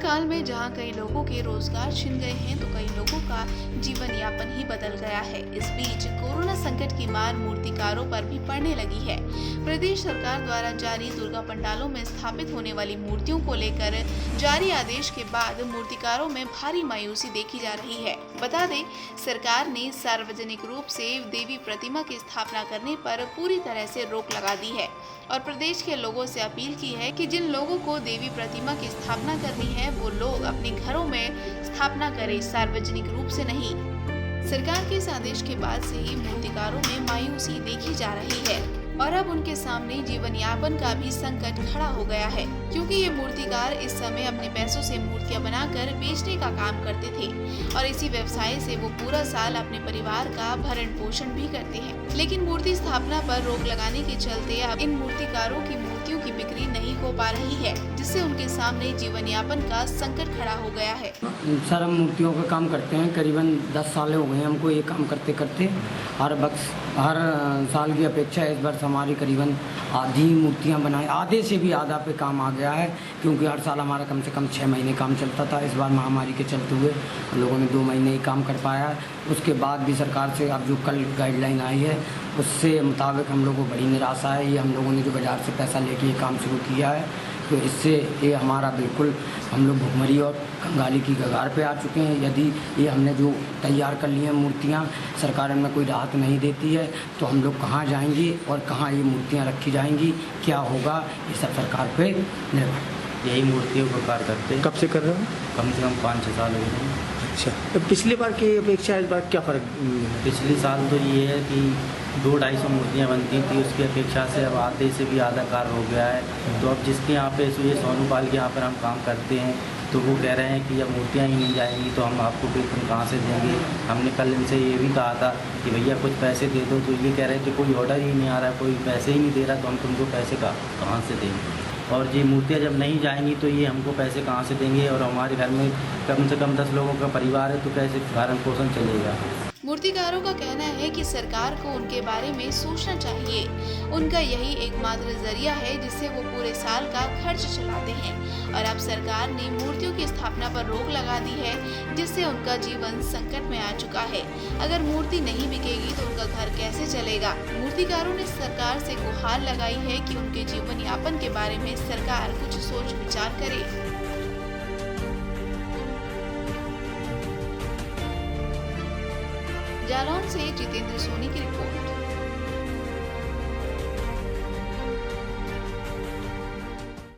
काल में जहां कई लोगों के रोजगार छिन गए हैं तो कई लोगों का जीवन यापन ही बदल गया है। इस बीच कोरोना संकट की मार मूर्तिकारों पर भी पड़ने लगी है। प्रदेश सरकार द्वारा जारी दुर्गा पंडालों में स्थापित होने वाली मूर्तियों को लेकर जारी आदेश के बाद मूर्तिकारों में भारी मायूसी देखी जा रही है। बता दें, सरकार ने सार्वजनिक रूप से देवी प्रतिमा की स्थापना करने पर पूरी तरह से रोक लगा दी है और प्रदेश के लोगों से अपील की है कि जिन लोगों को देवी प्रतिमा की स्थापना करनी है वो लोग अपने घरों में स्थापना करें, सार्वजनिक रूप से नहीं। सरकार के इस आदेश के बाद से ही मूर्तिकारों में मायूसी देखी जा रही है और अब उनके सामने जीवन यापन का भी संकट खड़ा हो गया है, क्योंकि ये मूर्तिकार इस समय अपने पैसों से मूर्तियां बनाकर बेचने का काम करते थे और इसी व्यवसाय से वो पूरा साल अपने परिवार का भरण पोषण भी करते हैं। लेकिन मूर्ति स्थापना पर रोक लगाने के चलते अब इन मूर्तिकारों की मूर्तियों की बिक्री नहीं हो पा रही है, जिससे उनके सामने जीवन यापन का संकट खड़ा हो गया है। सर, हम मूर्तियों का काम करते हैं, करीबन 10 साल हो गए हमको ये काम करते करते। हर साल की अपेक्षा इस वर्ष हमारी करीबन आधी मूर्तियां बनाई, आधे से भी आधा पे काम आ गया है, क्योंकि हर साल हमारा कम से कम 6 महीने काम चलता था। इस बार महामारी के चलते हुए हम लोगों ने 2 महीने ही काम कर पाया है। उसके बाद भी सरकार से अब जो कल गाइडलाइन आई है उससे मुताबिक हम लोगों को बड़ी निराशा है। ये हम लोगों ने जो बाज़ार से पैसा लेके ये काम शुरू किया है, तो इससे ये हमारा बिल्कुल हम लोग भुखमरी और कंगाली की कगार पे आ चुके हैं। यदि ये हमने जो तैयार कर ली हैं मूर्तियाँ, सरकार हमें कोई राहत नहीं देती है, तो हम लोग कहाँ जाएंगे और कहाँ ये मूर्तियाँ रखी जाएंगी, क्या होगा, ये सब सरकार पे निर्भर। यही मूर्तियों का कार्य करते हैं। कब से कर रहे हो? कम से कम 5-6 साल हो गए। अच्छा, तो पिछली बार की अपेक्षा इस बार क्या फ़र्क है? पिछले साल तो ये है कि 200-250 मूर्तियाँ बनती थी, उसकी अपेक्षा से अब आधे से भी आधा कार्य हो गया है। तो अब जिसके यहाँ पे ये सोनू पाल के यहाँ पर हम काम करते हैं, तो वो कह रहे हैं कि अब मूर्तियाँ ही नहीं जाएंगी तो हम आपको वेतन कहाँ से देंगे। हमने कल इनसे ये भी कहा था कि भैया कुछ पैसे दे दो, तो ये कह रहे हैं कि कोई ऑर्डर ही नहीं आ रहा है, कोई पैसे ही नहीं दे रहा, तो हम तुमको पैसे कहाँ से देंगे। और ये मूर्तियाँ जब नहीं जाएंगी तो ये हमको पैसे कहाँ से देंगे, और हमारे घर में कम से कम 10 लोगों का परिवार है, तो कैसे भरण पोषण चलेगा। मूर्तिकारों का कहना है कि सरकार को उनके बारे में सोचना चाहिए। उनका यही एकमात्र जरिया है जिससे वो पूरे साल का खर्च चलाते हैं और अब सरकार ने मूर्तियों की स्थापना पर रोक लगा दी है, जिससे उनका जीवन संकट में आ चुका है। अगर मूर्ति नहीं बिकेगी तो उनका घर कैसे चलेगा। मूर्तिकारों ने सरकार से गुहार लगाई है कि उनके जीवन यापन के बारे में सरकार कुछ सोच विचार करे। जालौन से जितेंद्र सोनी की रिपोर्ट।